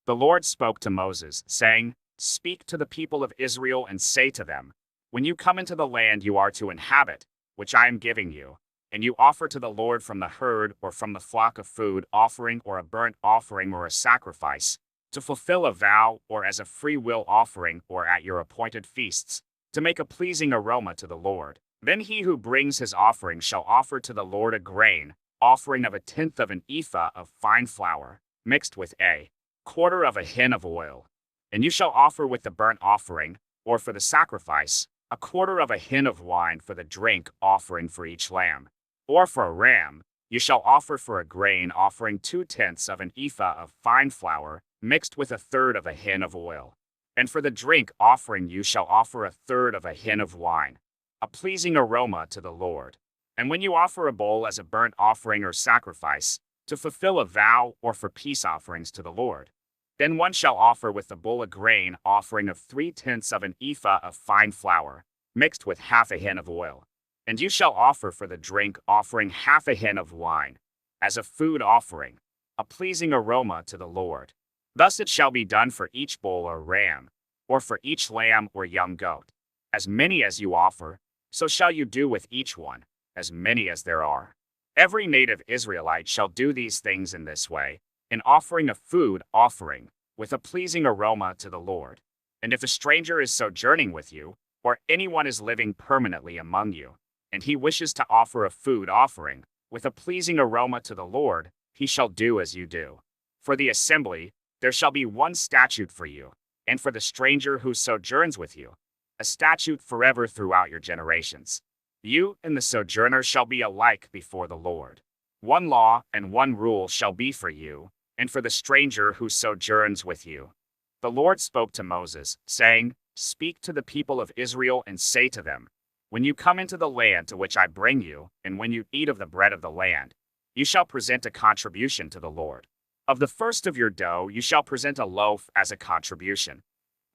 The Lord spoke to Moses, saying, "Speak to the people of Israel and say to them, when you come into the land you are to inhabit, which I am giving you, and you offer to the Lord from the herd or from the flock a food offering or a burnt offering or a sacrifice, to fulfill a vow or as a free will offering or at your appointed feasts, to make a pleasing aroma to the Lord. Then he who brings his offering shall offer to the Lord a grain offering of 1/10 of an ephah of fine flour, mixed with a quarter of a hin of oil. And you shall offer with the burnt offering, or for the sacrifice, a quarter of a hin of wine for the drink offering for each lamb. Or for a ram, you shall offer for a grain offering 2/10 of an ephah of fine flour, mixed with 1/3 of a hin of oil. And for the drink offering you shall offer 1/3 of a hin of wine, a pleasing aroma to the Lord. And when you offer a bull as a burnt offering or sacrifice, to fulfill a vow or for peace offerings to the Lord, then one shall offer with the bull a grain offering of 3/10 of an ephah of fine flour, mixed with half a hin of oil. And you shall offer for the drink offering half a hin of wine, as a food offering, a pleasing aroma to the Lord. Thus it shall be done for each bull or ram, or for each lamb or young goat. As many as you offer, so shall you do with each one, as many as there are. Every native Israelite shall do these things in this way, in offering a food offering, with a pleasing aroma to the Lord. And if a stranger is sojourning with you, or anyone is living permanently among you, and he wishes to offer a food offering, with a pleasing aroma to the Lord, he shall do as you do. For the assembly, there shall be one statute for you, and for the stranger who sojourns with you, a statute forever throughout your generations. You and the sojourner shall be alike before the Lord. One law and one rule shall be for you, and for the stranger who sojourns with you. The Lord spoke to Moses, saying, "Speak to the people of Israel and say to them, when you come into the land to which I bring you, and when you eat of the bread of the land, you shall present a contribution to the Lord. Of the first of your dough you shall present a loaf as a contribution.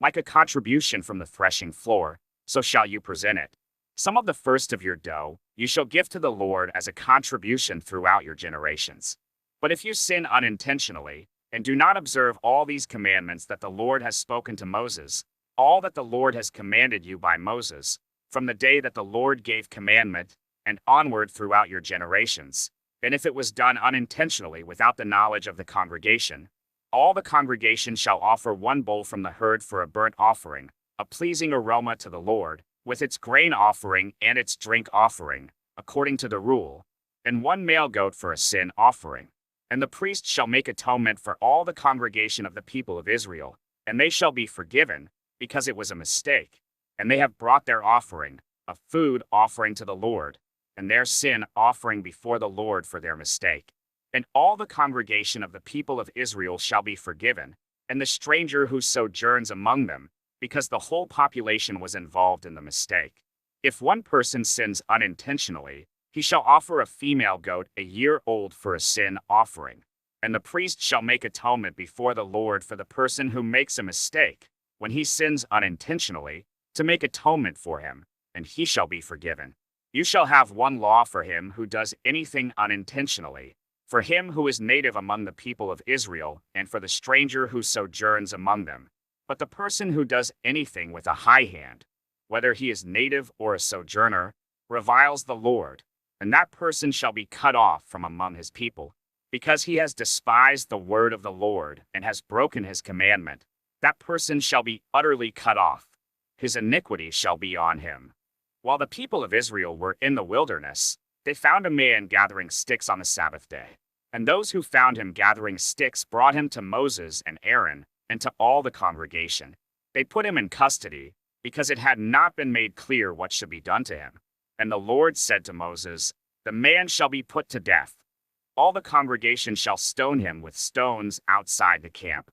Like a contribution from the threshing floor, so shall you present it. Some of the first of your dough you shall give to the Lord as a contribution throughout your generations. But if you sin unintentionally, and do not observe all these commandments that the Lord has spoken to Moses, all that the Lord has commanded you by Moses, from the day that the Lord gave commandment, and onward throughout your generations, and if it was done unintentionally without the knowledge of the congregation, all the congregation shall offer one bull from the herd for a burnt offering, a pleasing aroma to the Lord, with its grain offering and its drink offering, according to the rule, and one male goat for a sin offering. And the priest shall make atonement for all the congregation of the people of Israel, and they shall be forgiven, because it was a mistake, and they have brought their offering, a food offering to the Lord, and their sin offering before the Lord for their mistake. And all the congregation of the people of Israel shall be forgiven, and the stranger who sojourns among them, because the whole population was involved in the mistake. If one person sins unintentionally, he shall offer a female goat a year old for a sin offering, and the priest shall make atonement before the Lord for the person who makes a mistake, when he sins unintentionally, to make atonement for him, and he shall be forgiven. You shall have one law for him who does anything unintentionally, for him who is native among the people of Israel, and for the stranger who sojourns among them. But the person who does anything with a high hand, whether he is native or a sojourner, reviles the Lord, and that person shall be cut off from among his people, because he has despised the word of the Lord and has broken his commandment. That person shall be utterly cut off. His iniquity shall be on him. While the people of Israel were in the wilderness, they found a man gathering sticks on the Sabbath day. And those who found him gathering sticks brought him to Moses and Aaron, and to all the congregation. They put him in custody, because it had not been made clear what should be done to him. And the Lord said to Moses, "The man shall be put to death. All the congregation shall stone him with stones outside the camp."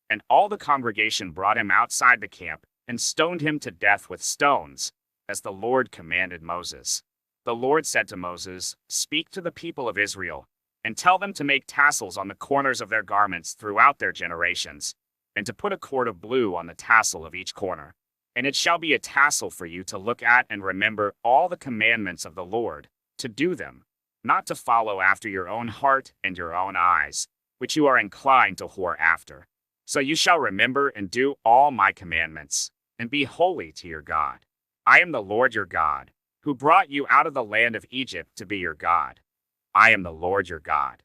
And all the congregation brought him outside the camp, and stoned him to death with stones, as the Lord commanded Moses. The Lord said to Moses, "Speak to the people of Israel, and tell them to make tassels on the corners of their garments throughout their generations, and to put a cord of blue on the tassel of each corner. And it shall be a tassel for you to look at and remember all the commandments of the Lord, to do them, not to follow after your own heart and your own eyes, which you are inclined to whore after. So you shall remember and do all my commandments, and be holy to your God. I am the Lord your God, who brought you out of the land of Egypt to be your God. I am the Lord your God.